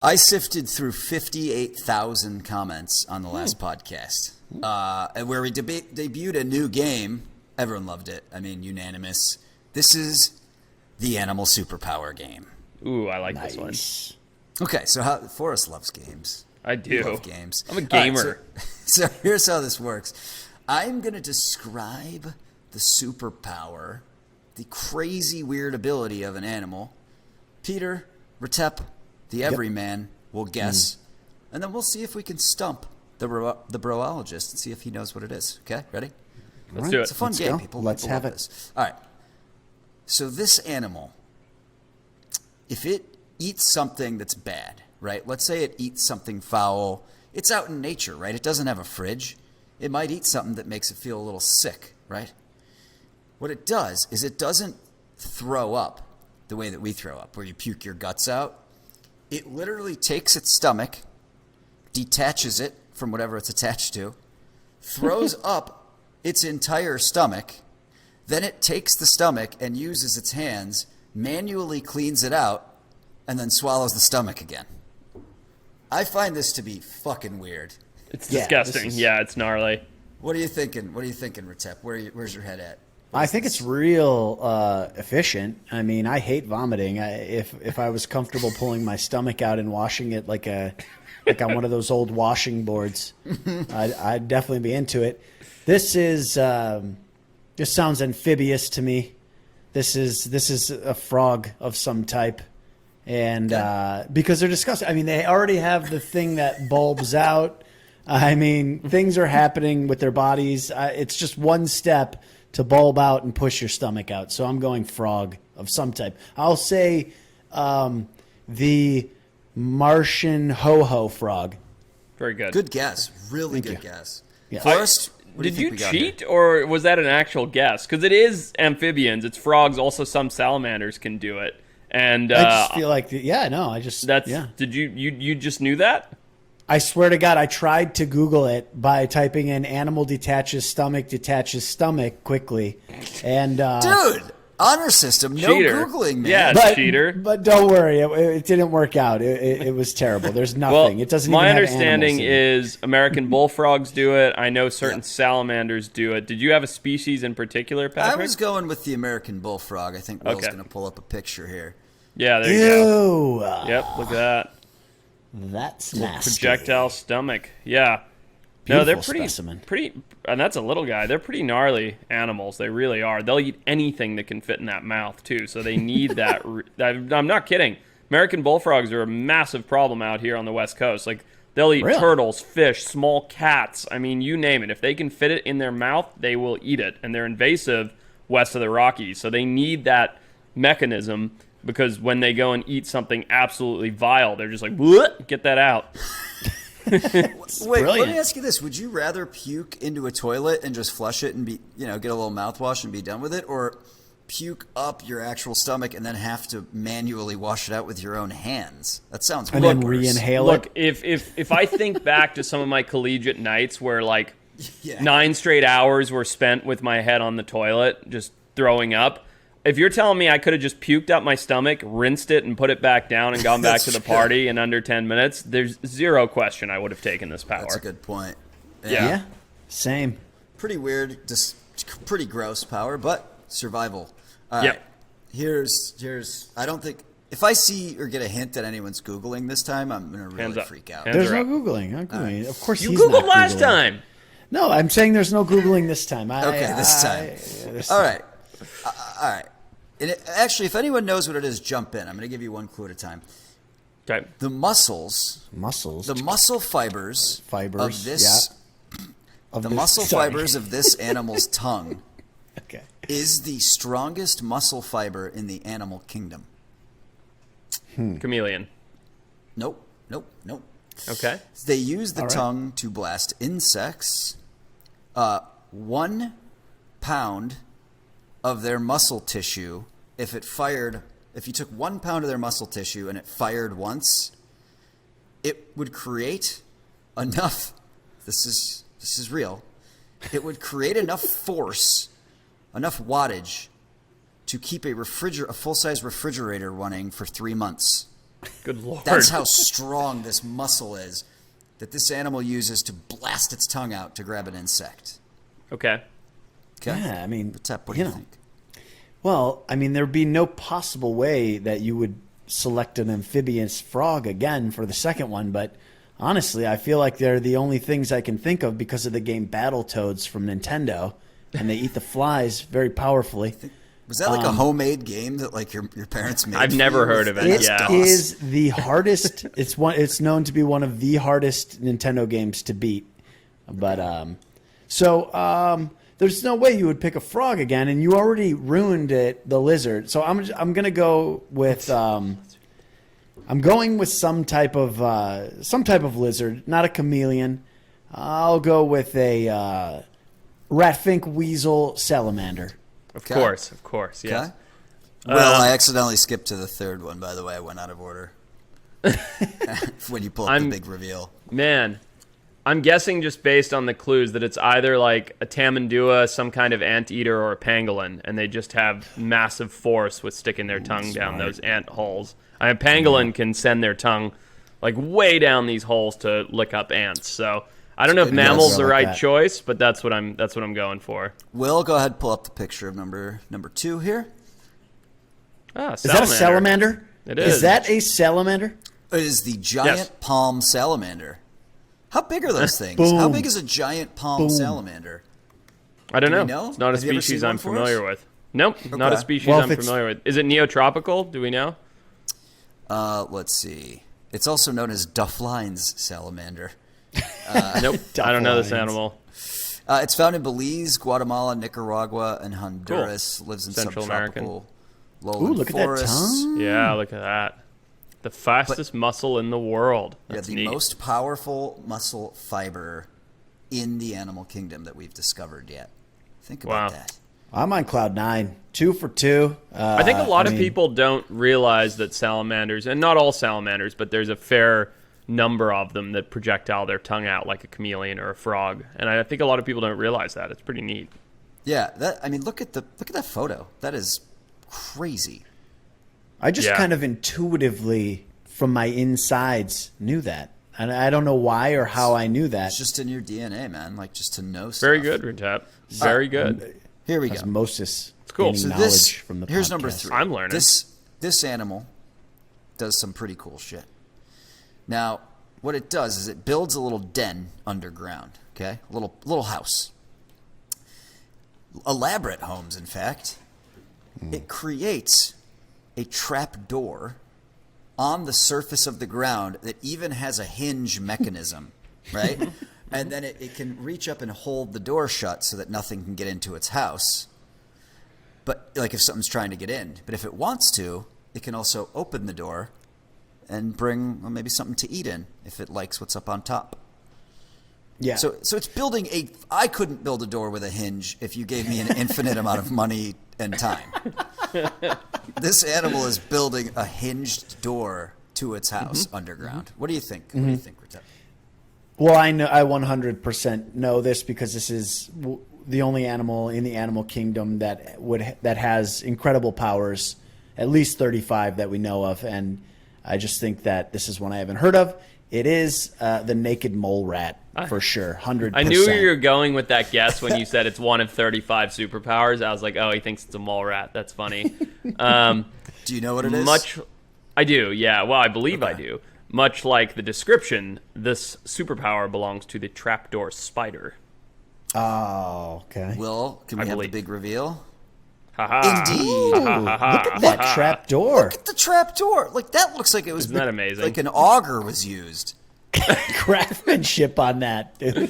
I sifted through 58,000 comments on the last podcast, where we debuted a new game. Everyone loved it. I mean, unanimous. This is the Animal Superpower Game. Ooh, I like this one. Okay, so Forrest loves games. I do. You love games. I'm a gamer. Right, so here's how this works. I'm going to describe the superpower, the crazy weird ability of an animal. Peter, Retep, the everyman, will guess, and then we'll see if we can stump the broologist and see if he knows what it is. Okay, ready? Let's do it. It's a fun game. People have love this. All right. So this animal, if it eats something that's bad, right? Let's say it eats something foul. It's out in nature, right? It doesn't have a fridge. It might eat something that makes it feel a little sick, right? What it does is it doesn't throw up the way that we throw up, where you puke your guts out. It literally takes its stomach, detaches it from whatever it's attached to, throws up its entire stomach, then it takes the stomach and uses its hands, manually cleans it out, and then swallows the stomach again. I find this to be fucking weird. It's disgusting. Yeah, it's gnarly. What are you thinking? What are you thinking, Retep? Where's your head at? I think it's real efficient. I mean, I hate vomiting. If I was comfortable pulling my stomach out and washing it like on one of those old washing boards, I'd definitely be into it. This sounds amphibious to me. This is a frog of some type, and because they're disgusting. I mean, they already have the thing that bulbs out. I mean, things are happening with their bodies. It's just one step to bulb out and push your stomach out. So I'm going frog of some type. I'll say the Martian ho-ho frog. Very good. Good guess. Really good guess. Yeah. Forrest, Did you cheat, or was that an actual guess? Because it is amphibians. It's frogs. Also, some salamanders can do it. And I just feel like, Did you just knew that? I swear to God, I tried to Google it by typing in "animal detaches stomach" quickly, and dude, honor system, no cheater. Googling, man. Yeah, cheater. But don't worry, it didn't work out. It was terrible. There's nothing. Well, it doesn't. My even have understanding animals is American bullfrogs do it. I know certain salamanders do it. Did you have a species in particular, Patrick? I was going with the American bullfrog. I think Will's going to pull up a picture here. Yeah, there you go. Yep, look at that. That's nasty. Projectile stomach. Yeah. Beautiful No, they're specimen. And that's a little guy. They're pretty gnarly animals. They really are. They'll eat anything that can fit in that mouth, too. So they need that. I'm not kidding. American bullfrogs are a massive problem out here on the West Coast. Like, they'll eat turtles, fish, small cats. I mean, you name it. If they can fit it in their mouth, they will eat it. And they're invasive west of the Rockies. So they need that mechanism, because when they go and eat something absolutely vile, they're just like, get that out. Wait, let me ask you this. Would you rather puke into a toilet and just flush it and get a little mouthwash and be done with it, or puke up your actual stomach and then have to manually wash it out with your own hands? That sounds and then re-inhale it. Look, if I think back to some of my collegiate nights where 9 straight hours were spent with my head on the toilet just throwing up, if you're telling me I could have just puked out my stomach, rinsed it, and put it back down and gone back to the party in under 10 minutes, there's zero question I would have taken this power. That's a good point. Yeah. Same. Pretty weird, just pretty gross power, but survival. All right. Here's. I don't think if I see or get a hint that anyone's Googling this time, I'm gonna really freak out. There's no Googling. Right. Of course, you Googled last time. No, I'm saying there's no Googling this time. This time. All right. All right. Actually, if anyone knows what it is, jump in. I'm going to give you one clue at a time. Okay. The muscles, the muscle fibers of this, fibers of this animal's tongue, is the strongest muscle fiber in the animal kingdom. Chameleon. Nope. Okay. They use the tongue to blast insects. 1 pound of their muscle tissue, if you took 1 pound of their muscle tissue and it fired once, it would create enough, this is real, it would create enough force, enough wattage to keep a full-size refrigerator running for 3 months. Good lord. That's how strong this muscle is that this animal uses to blast its tongue out to grab an insect. Okay. Okay. Yeah, I mean, Retep, what do you think? Well, I mean, there'd be no possible way that you would select an amphibious frog again for the second one, but honestly, I feel like they're the only things I can think of because of the game Battletoads from Nintendo, and they eat the flies very powerfully. Was that like a homemade game that like your parents made? I've never heard of it. It Yeah. is the hardest. It's known to be one of the hardest Nintendo games to beat. But there's no way you would pick a frog again, and you already ruined it, the lizard. So I'm gonna go with I'm going with some type of lizard, not a chameleon. I'll go with a ratfink weasel salamander. Of course, yes. Okay. Well, I accidentally skipped to the third one, by the way. I went out of order. When you pull up the big reveal. Man, I'm guessing just based on the clues that it's either like a tamandua, some kind of anteater, or a pangolin, and they just have massive force with sticking their tongue down those ant holes. A pangolin can send their tongue like way down these holes to lick up ants. So I don't know if mammal's the right choice, but that's what I'm going for. Will, go ahead and pull up the picture of number 2 here. Ah, Is that a salamander? It is. Is that a salamander? It is the giant palm salamander. How big are those things? Boom. How big is a giant palm salamander? I don't Do we know. know? It's not a Have you ever species seen one I'm for us? familiar with. Nope, not a Okay. species Well, I'm if it's- familiar with. Is it neotropical? Do we know? Let's see. It's also known as Duffline's salamander. Nope, I don't know this lines. animal. It's found in Belize, Guatemala, Nicaragua, and Honduras. Lives in Central subtropical lowland Ooh, look at that forests. tongue. Yeah, look at that. The fastest muscle in the world. That's the neat. most powerful muscle fiber in the animal kingdom that we've discovered yet. Think about Wow. that. I'm on cloud 9. 2 for 2. I think a lot of people don't realize that salamanders, and not all salamanders, but there's a fair number of them that projectile their tongue out like a chameleon or a frog. And I think a lot of people don't realize that. It's pretty neat. Yeah, look at that photo. That is crazy. I just Yeah. kind of intuitively, from my insides, knew that. And I don't know why or how I knew that. It's just in your DNA, man. Like just to know stuff. Very good, Retep. Very good. Here we go. Osmosis. It's cool. Gaining So knowledge this from the here's podcast. number 3. I'm learning. This animal does some pretty cool shit. Now, what it does is it builds a little den underground. Okay, a little house. Elaborate homes, in fact. It creates a trap door on the surface of the ground that even has a hinge mechanism, right? And then it can reach up and hold the door shut so that nothing can get into its house. But like if something's trying to get in. But if it wants to, it can also open the door and bring maybe something to eat in if it likes what's up on top. Yeah. So it's building I couldn't build a door with a hinge if you gave me an infinite amount of money and time. This animal is building a hinged door to its house underground. What do you think? What do you think, Retep? Well, I know I 100% know this because this is the only animal in the animal kingdom that has incredible powers, at least 35 that we know of, and I just think that this is one I haven't heard of. It is the naked mole rat for sure, 100%. I knew you were going with that guess when you said it's one of 35 superpowers. I was like, oh, he thinks it's a mole rat. That's funny. Do you know what it is? I do, yeah. Well, I believe I do. Much like the description, this superpower belongs to the trapdoor spider. Oh, okay. Will, can we have the believe. big reveal? Ha-ha. Indeed. Look at that trap door. Look at the trap door. Like that looks like it was Isn't that amazing? like an auger was used. Craftsmanship on that, dude.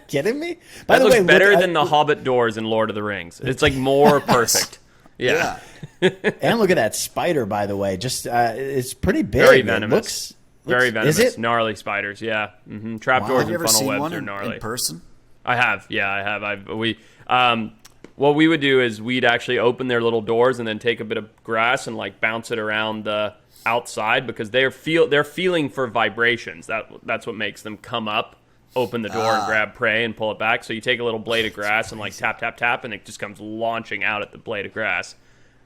Kidding me? That looks better than the Hobbit doors in Lord of the Rings. It's like more perfect. Yeah. And look at that spider, by the way. Just it's pretty big. Very It venomous. Very venomous. Is it? Gnarly spiders, yeah. Trapdoors Have you and ever funnel seen webs one are in gnarly. person? I have. Yeah, I have. What we would do is we'd actually open their little doors and then take a bit of grass and like bounce it around the outside because they're feeling for vibrations. That's what makes them come up, open the door and grab prey and pull it back. So you take a little blade of grass and like tap tap tap and it just comes launching out at the blade of grass.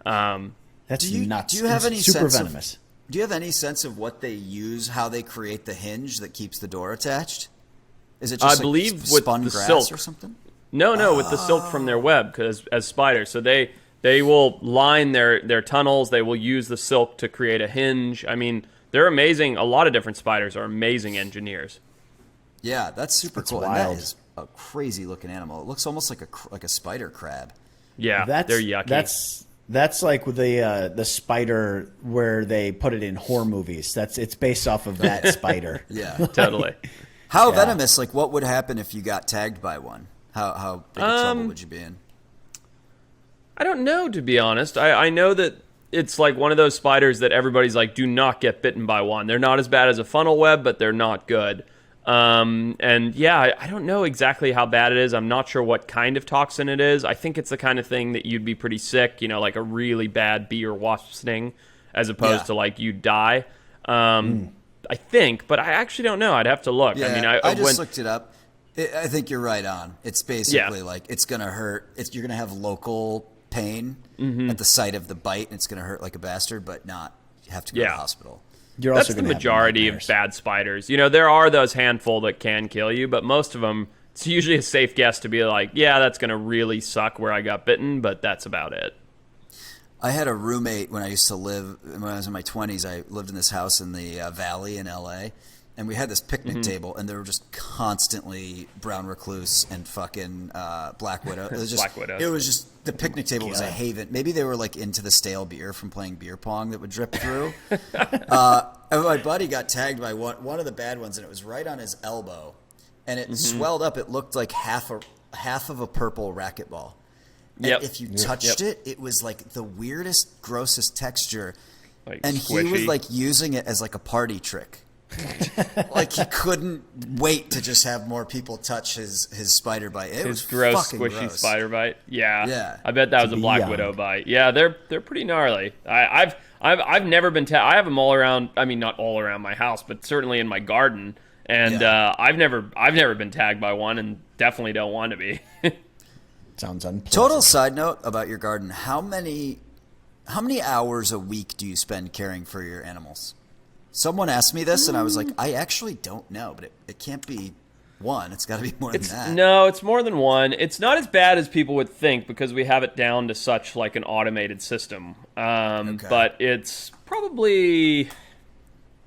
That's nuts. Do you have It's any super sense venomous? Do you have any sense of what they use, how they create the hinge that keeps the door attached? Is it just I believe with spun the grass silk or something? No, with the silk from their web, because as spiders, so they will line their tunnels. They will use the silk to create a hinge. I mean, they're amazing. A lot of different spiders are amazing engineers. Yeah, that's super cool. And wild. that is a crazy looking animal. It looks almost like a spider crab. Yeah, they're yucky. That's like with the spider where they put it in horror movies. It's based off of that spider. Yeah, Totally. How venomous? Like, what would happen if you got tagged by one? How big of trouble would you be in? I don't know, to be honest. I know that it's like one of those spiders that everybody's like, do not get bitten by one. They're not as bad as a funnel web, but they're not good. And yeah, I don't know exactly how bad it is. I'm not sure what kind of toxin it is. I think it's the kind of thing that you'd be pretty sick, like a really bad bee or wasp sting, as opposed to like you'd die. I think, but I actually don't know. I'd have to look. Yeah, I mean, I just looked it up. I think you're right on. It's basically like it's going to hurt. You're going to have local pain at the site of the bite, and it's going to hurt like a bastard, but not. You have to go to the hospital. You're That's also the majority of bad spiders. There are those handful that can kill you, but most of them, it's usually a safe guess to be like, yeah, that's going to really suck where I got bitten, but that's about it. I had a roommate when I used to live, when I was in my 20s. I lived in this house in the valley in LA, and we had this picnic table, and there were just constantly brown recluse and fucking black widow. It was just, Black widows. It was just, the picnic table was a haven. Maybe they were like into the stale beer from playing beer pong that would drip through. And my buddy got tagged by one of the bad ones, and it was right on his elbow, and it swelled up. It looked like half of a purple racquetball. And if you touched it, it was like the weirdest, grossest texture. Like and squishy. he was like using it as like a party trick. Like he couldn't wait to just have more people touch his spider bite. It was gross, fucking squishy gross. spider bite. Yeah. Yeah. I bet that was a black widow bite. Yeah, they're pretty gnarly. I've never been I have them all around. I mean, not all around my house, but certainly in my garden. And I've never been tagged by one, and definitely don't want to be. Sounds unpleasant. Total side note about your garden: how many hours a week do you spend caring for your animals? Someone asked me this, and I was like, I actually don't know, but it can't be one. It's got to be more than that. No, it's more than one. It's not as bad as people would think because we have it down to such like an automated system. But it's probably,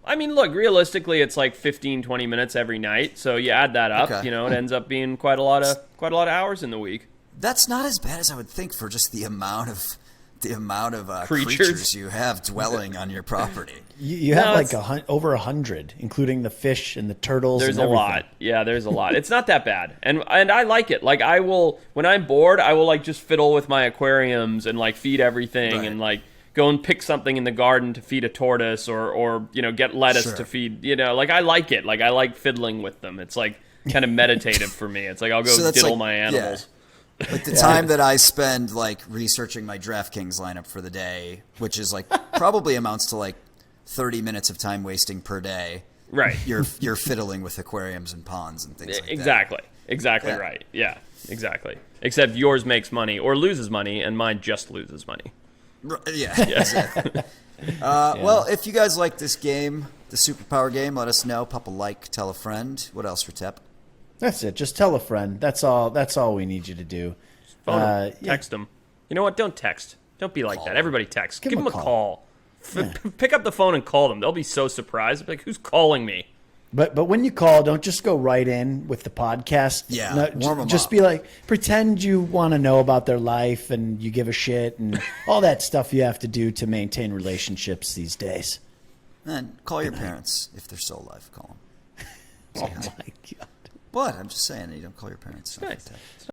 I mean, look, realistically, it's like 15, 20 minutes every night. So you add that up, it ends up being quite a lot of hours in the week. That's not as bad as I would think for just the amount of Creatures. creatures you have dwelling on your property. You have like over 100, including the fish and the turtles. There's and a everything. lot. Yeah, there's a lot. It's not that bad, and I like it. Like I will, when I'm bored, I will like just fiddle with my aquariums and like feed everything, and like go and pick something in the garden to feed a tortoise, or get lettuce to feed. Like I like it. Like I like fiddling with them. It's like kind of meditative for me. It's like I'll go diddle my animals. Yeah. Like the time that I spend like researching my DraftKings lineup for the day, which is like probably amounts to like 30 minutes of time wasting per day. Right. You're fiddling with aquariums and ponds and things like that. Exactly right. Yeah, exactly. Except yours makes money or loses money, and mine just loses money. Yeah, exactly. Well, if you guys like this game, the Superpower Game, let us know. Pop a like, tell a friend. What else, Retep? That's it. Just tell a friend. That's all we need you to do. Phone them. Text them. You know what? Don't text. Don't be like that. Everybody text. Give them a call. Pick up the phone and call them. They'll be so surprised. Like, who's calling me? But when you call, don't just go right in with the podcast. Yeah, warm them just up. be like, pretend you want to know about their life and you give a shit and all that stuff you have to do to maintain relationships these days. And call your parents if they're still alive. Call them. Oh my God. What? I'm just saying, you don't call your parents. Nice.